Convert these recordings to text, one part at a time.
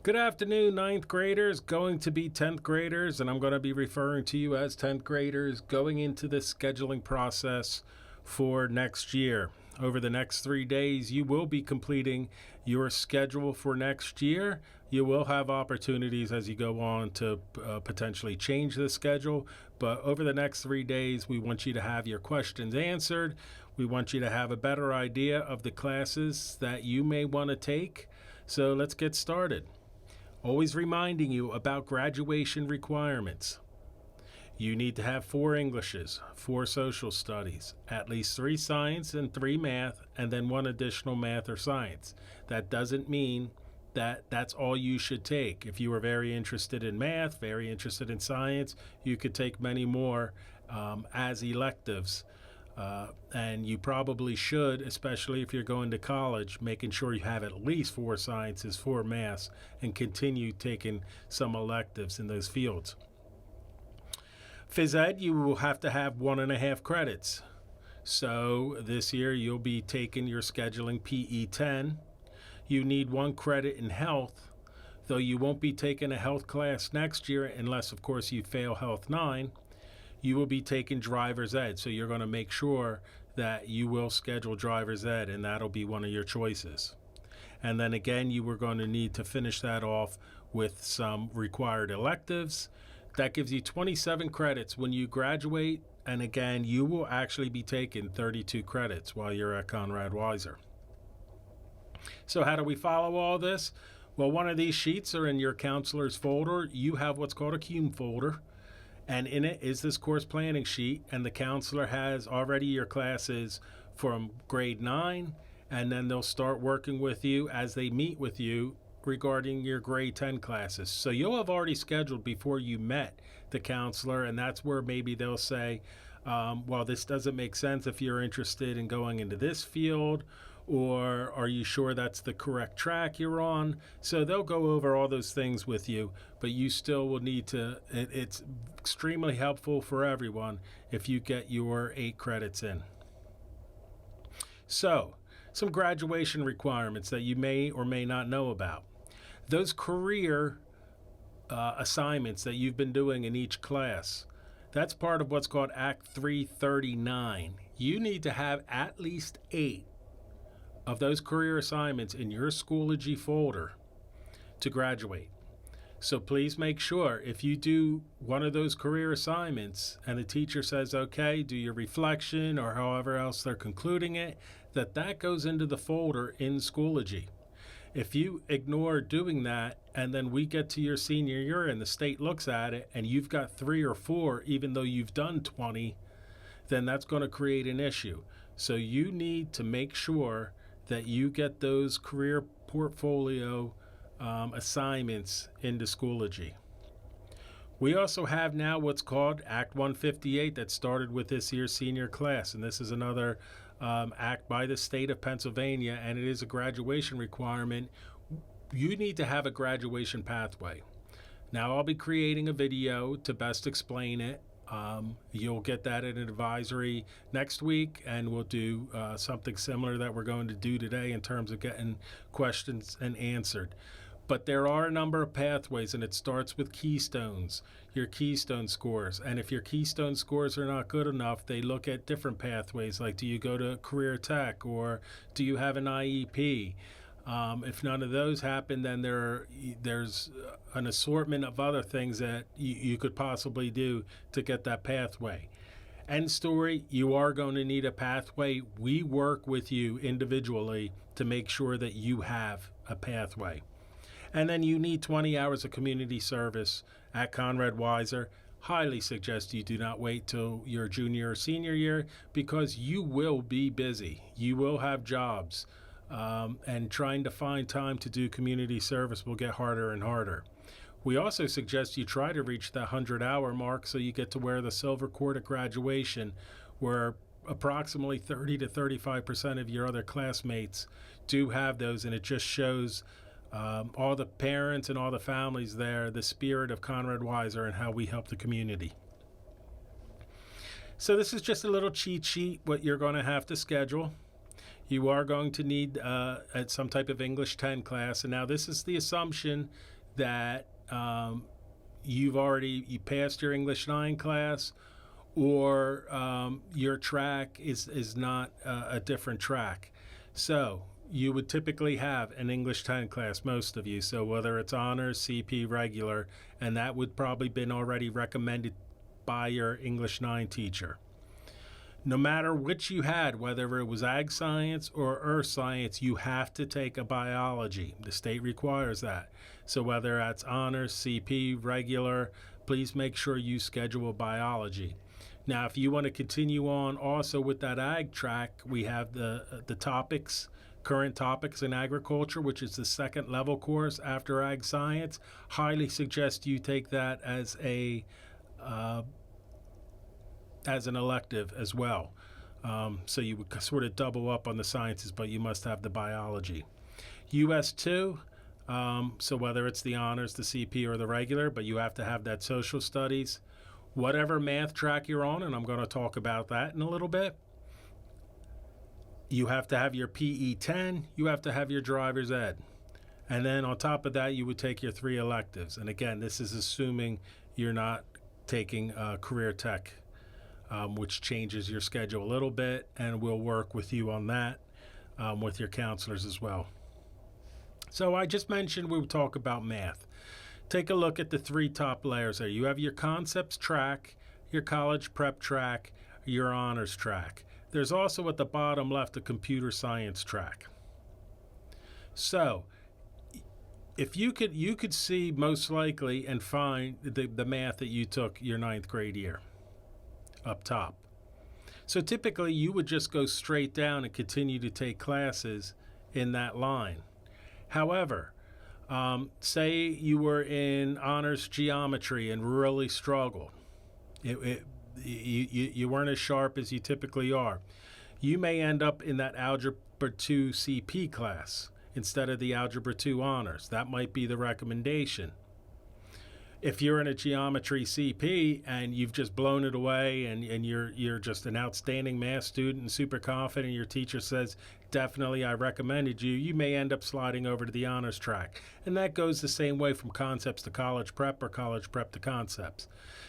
Good afternoon, ninth graders, going to be 10th graders, and I'm going to be referring to you as 10th graders going into the scheduling process for next year. Over the next 3 days, you will be completing your schedule for next year. You will have opportunities as you go on to potentially change the schedule, but over the next 3 days, we want you to have your questions answered. We want you to have a better idea of the classes that you may want to take. So let's get started. Always reminding you about graduation requirements. You need to have 4 Englishes, 4 social studies, at least 3 science and 3 math, and then 1 additional math or science. That doesn't mean that that's all you should take. If you are very interested in math, very interested in science, you could take many more as electives. And you probably should, especially if you're going to college, making sure you have at least 4 sciences, 4 maths, and continue taking some electives in those fields. Phys Ed, you will have to have 1.5 credits. So this year you'll be taking your scheduling PE 10. You need 1 credit in health, though you won't be taking a health class next year unless, of course, you fail Health 9. You will be taking driver's ed, so you're going to make sure that you will schedule driver's ed, and that'll be one of your choices. And then again, you were going to need to finish that off with some required electives. That gives you 27 credits when you graduate, and again, you will actually be taking 32 credits while you're at Conrad Weiser. So how do we follow all this? Well, one of these sheets are in your counselor's folder. You have what's called a CUME folder. And in it is this course planning sheet, and the counselor has already your classes from grade 9, and then they'll start working with you as they meet with you regarding your grade 10 classes. So you'll have already scheduled before you met the counselor, and that's where maybe they'll say, well, this doesn't make sense if you're interested in going into this field, or are you sure that's the correct track you're on? So they'll go over all those things with you, but you still will need to, it's extremely helpful for everyone if you get your 8 credits in. So, some graduation requirements that you may or may not know about. Those career assignments that you've been doing in each class, that's part of what's called Act 339. You need to have at least 8 of those career assignments in your Schoology folder to graduate. So please make sure if you do one of those career assignments and the teacher says, okay, do your reflection or however else they're concluding it, that goes into the folder in Schoology. If you ignore doing that and then we get to your senior year and the state looks at it and you've got 3 or 4 even though you've done 20, then that's going to create an issue. So you need to make sure that you get those career portfolio assignments into Schoology. We also have now what's called Act 158 that started with this year's senior class, and this is another act by the state of Pennsylvania, and it is a graduation requirement. You need to have a graduation pathway. Now I'll be creating a video to best explain it. You'll get that in an advisory next week, and we'll do something similar that we're going to do today in terms of getting questions and answered. But there are a number of pathways, and it starts with keystones, your keystone scores. And if your keystone scores are not good enough, they look at different pathways, like do you go to career tech or do you have an IEP? If none of those happen, then there's an assortment of other things that you could possibly do to get that pathway. End story, you are going to need a pathway. We work with you individually to make sure that you have a pathway. And then you need 20 hours of community service at Conrad Weiser. Highly suggest you do not wait till your junior or senior year because you will be busy. You will have jobs. And trying to find time to do community service will get harder and harder. We also suggest you try to reach the 100-hour mark so you get to wear the silver cord at graduation, where approximately 30 to 35% of your other classmates do have those, and it just shows all the parents and all the families there the spirit of Conrad Weiser and how we help the community. So this is just a little cheat sheet, what you're going to have to schedule. You are going to need some type of English 10 class. And now this is the assumption that you passed your English 9 class, or your track is not a different track. So you would typically have an English 10 class, most of you. So whether it's honors, CP, regular, and that would probably been already recommended by your English 9 teacher. No matter which you had, whether it was ag science or earth science, you have to take a biology. The state requires that. So whether that's honors, CP, regular, please make sure you schedule biology. Now, if you want to continue on also with that ag track, we have the topics, current topics in agriculture, which is the second level course after ag science. Highly suggest you take that as an elective as well. So you would sort of double up on the sciences, but you must have the biology. US 2, so whether it's the honors, the CP, or the regular, but you have to have that social studies. Whatever math track you're on, and I'm going to talk about that in a little bit, you have to have your PE 10, you have to have your driver's ed. And then on top of that, you would take your 3 electives. And again, this is assuming you're not taking career tech, which changes your schedule a little bit, and we'll work with you on that with your counselors as well. So I just mentioned we would talk about math. Take a look at the 3 top layers there. You have your concepts track, your college prep track, your honors track. There's also at the bottom left a computer science track. So if you could see most likely and find the math that you took your 9th grade year up top. So typically you would just go straight down and continue to take classes in that line. However, say you were in honors geometry and really struggled. You weren't as sharp as you typically are. You may end up in that Algebra 2 CP class instead of the Algebra 2 honors. That might be the recommendation. If you're in a geometry CP and you've just blown it away and you're just an outstanding math student and super confident, your teacher says, definitely I recommended you, you may end up sliding over to the honors track. And that goes the same way from concepts to college prep or college prep to concepts.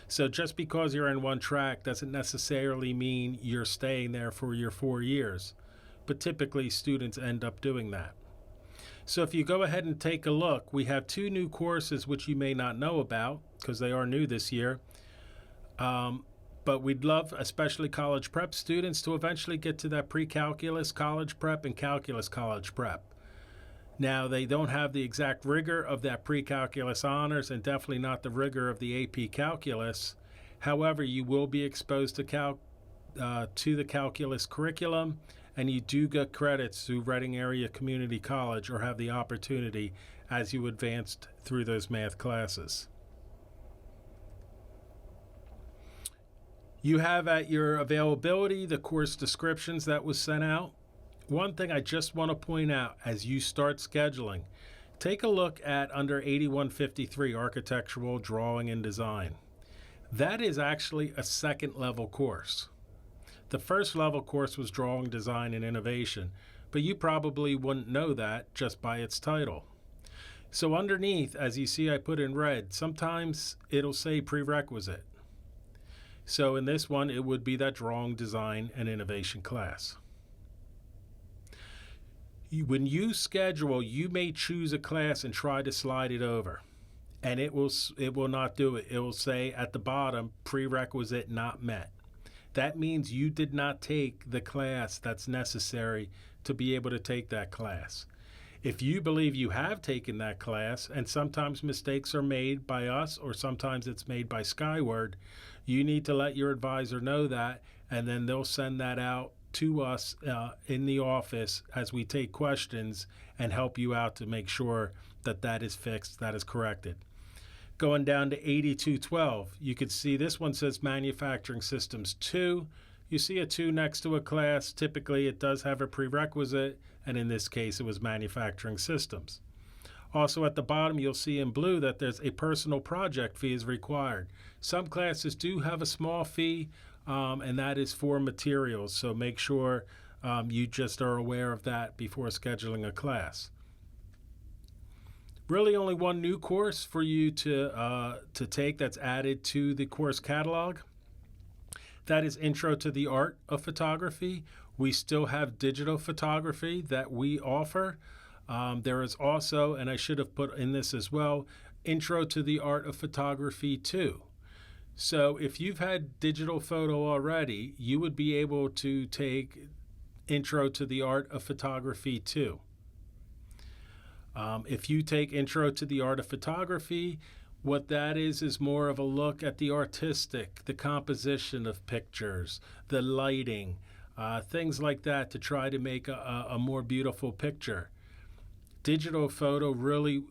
So just because you're in one track doesn't necessarily mean you're staying there for your 4 years. But typically students end up doing that. So if you go ahead and take a look, we have 2 new courses which you may not know about because they are new this year. But we'd love, especially college prep students, to eventually get to that pre-calculus college prep and calculus college prep. Now, they don't have the exact rigor of that pre-calculus honors and definitely not the rigor of the AP calculus. However, you will be exposed to the calculus curriculum, and you do get credits through Reading Area Community College or have the opportunity as you advanced through those math classes. You have at your availability the course descriptions that was sent out. One thing I just want to point out as you start scheduling, take a look at under 8153 Architectural Drawing and Design. That is actually a 2nd level course. The 1st level course was Drawing, Design, and Innovation, but you probably wouldn't know that just by its title. So underneath, as you see I put in red, sometimes it'll say prerequisite. So in this one, it would be that Drawing, Design, and Innovation class. When you schedule, you may choose a class and try to slide it over, and it will not do it. It will say at the bottom, prerequisite not met. That means you did not take the class that's necessary to be able to take that class. If you believe you have taken that class, and sometimes mistakes are made by us or sometimes it's made by Skyward, you need to let your advisor know that, and then they'll send that out to us in the office as we take questions and help you out to make sure that that is fixed, that is corrected. Going down to 8212, you can see this one says Manufacturing Systems 2. You see a 2 next to a class. Typically, it does have a prerequisite, and in this case, it was Manufacturing Systems. Also at the bottom, you'll see in blue that there's a personal project fee is required. Some classes do have a small fee, and that is for materials, so make sure you just are aware of that before scheduling a class. Really only one new course for you to take that's added to the course catalog. That is Intro to the Art of Photography. We still have digital photography that we offer. There is also, and I should have put in this as well, Intro to the Art of Photography 2. So if you've had digital photo already, you would be able to take Intro to the Art of Photography 2. If you take Intro to the Art of Photography, what that is more of a look at the artistic, the composition of pictures, the lighting, things like that to try to make a more beautiful picture. Digital photo really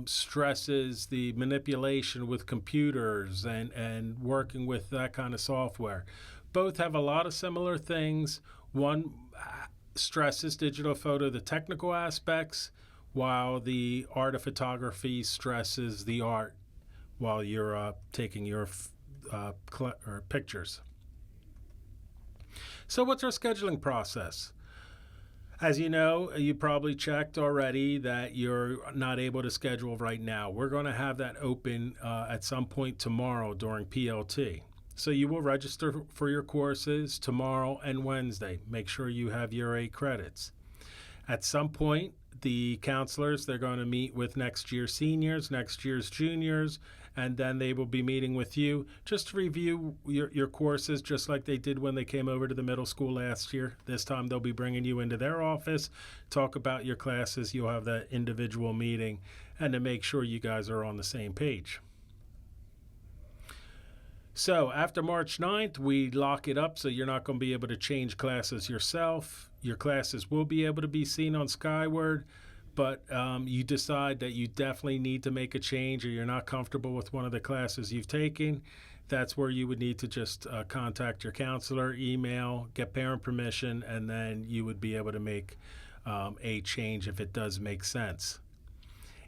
stresses the manipulation with computers and working with that kind of software. Both have a lot of similar things. One stresses digital photo, the technical aspects, while the art of photography stresses the art while you're taking your pictures. So what's our scheduling process? As you know, you probably checked already that you're not able to schedule right now. We're going to have that open at some point tomorrow during PLT. So you will register for your courses tomorrow and Wednesday. Make sure you have your 8 credits. At some point, the counselors, they're going to meet with next year's seniors, next year's juniors, and then they will be meeting with you just to review your courses, just like they did when they came over to the middle school last year. This time they'll be bringing you into their office, talk about your classes. You'll have that individual meeting, and to make sure you guys are on the same page. So after March 9th, we lock it up so you're not going to be able to change classes yourself. Your classes will be able to be seen on Skyward, but you decide that you definitely need to make a change or you're not comfortable with one of the classes you've taken, that's where you would need to just contact your counselor, email, get parent permission, and then you would be able to make a change if it does make sense.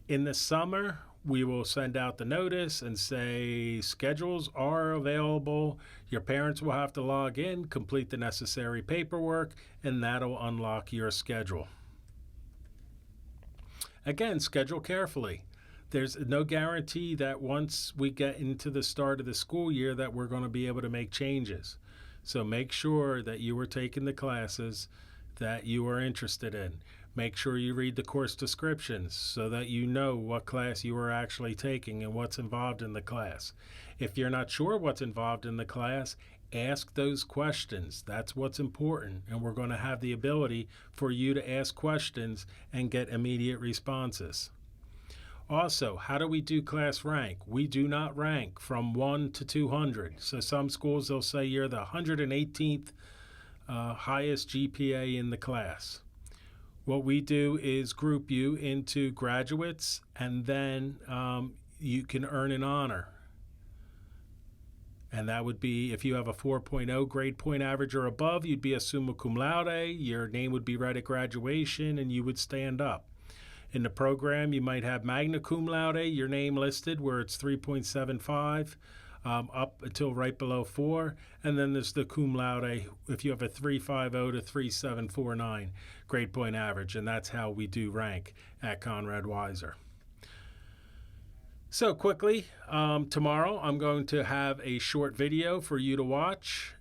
In the summer, we will send out the notice and say schedules are available. Your parents will have to log in, complete the necessary paperwork, and that'll unlock your schedule. Again, schedule carefully. There's no guarantee that once we get into the start of the school year that we're going to be able to make changes. So make sure that you are taking the classes that you are interested in. Make sure you read the course descriptions so that you know what class you are actually taking and what's involved in the class. If you're not sure what's involved in the class, ask those questions. That's what's important, and we're going to have the ability for you to ask questions and get immediate responses. Also, how do we do class rank? We do not rank from 1 to 200. So some schools, they'll say you're the 118th highest GPA in the class. What we do is group you into graduates, and then you can earn an honor. And that would be if you have a 4.0 grade point average or above, you'd be a summa cum laude. Your name would be read at graduation, and you would stand up. In the program, you might have magna cum laude, your name listed where it's 3.75. Up until right below 4, and then there's the cum laude if you have a 3.50 to 3.749 grade point average, and that's how we do rank at Conrad Weiser. So quickly, tomorrow I'm going to have a short video for you to watch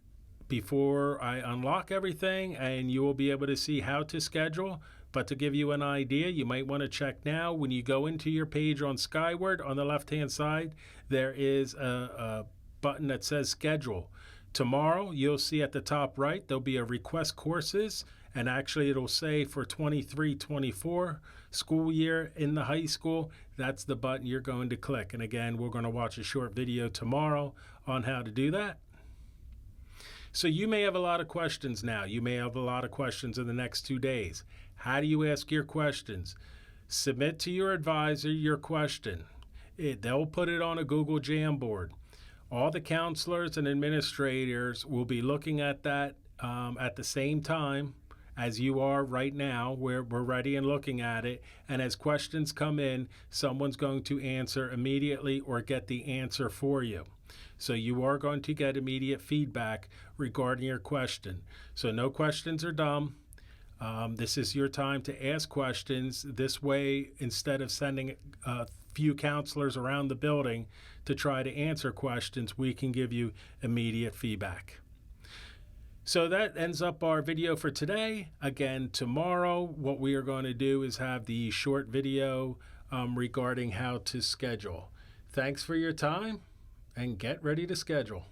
before I unlock everything, and you will be able to see how to schedule. But to give you an idea, you might want to check now. When you go into your page on Skyward, on the left-hand side, there is a button that says Schedule. Tomorrow, you'll see at the top right, there'll be a Request Courses, and actually it'll say for 23-24 school year in the high school. That's the button you're going to click. And again, we're going to watch a short video tomorrow on how to do that. So you may have a lot of questions now. You may have a lot of questions in the next 2 days. How do you ask your questions? Submit to your advisor your question. They'll put it on a Google Jamboard. All the counselors and administrators will be looking at that at the same time as you are right now. We're ready and looking at it. And as questions come in, someone's going to answer immediately or get the answer for you. So you are going to get immediate feedback regarding your question. So no questions are dumb. This is your time to ask questions. This way, instead of sending a few counselors around the building to try to answer questions, we can give you immediate feedback. So that ends up our video for today. Again, tomorrow, what we are going to do is have the short video regarding how to schedule. Thanks for your time, and get ready to schedule.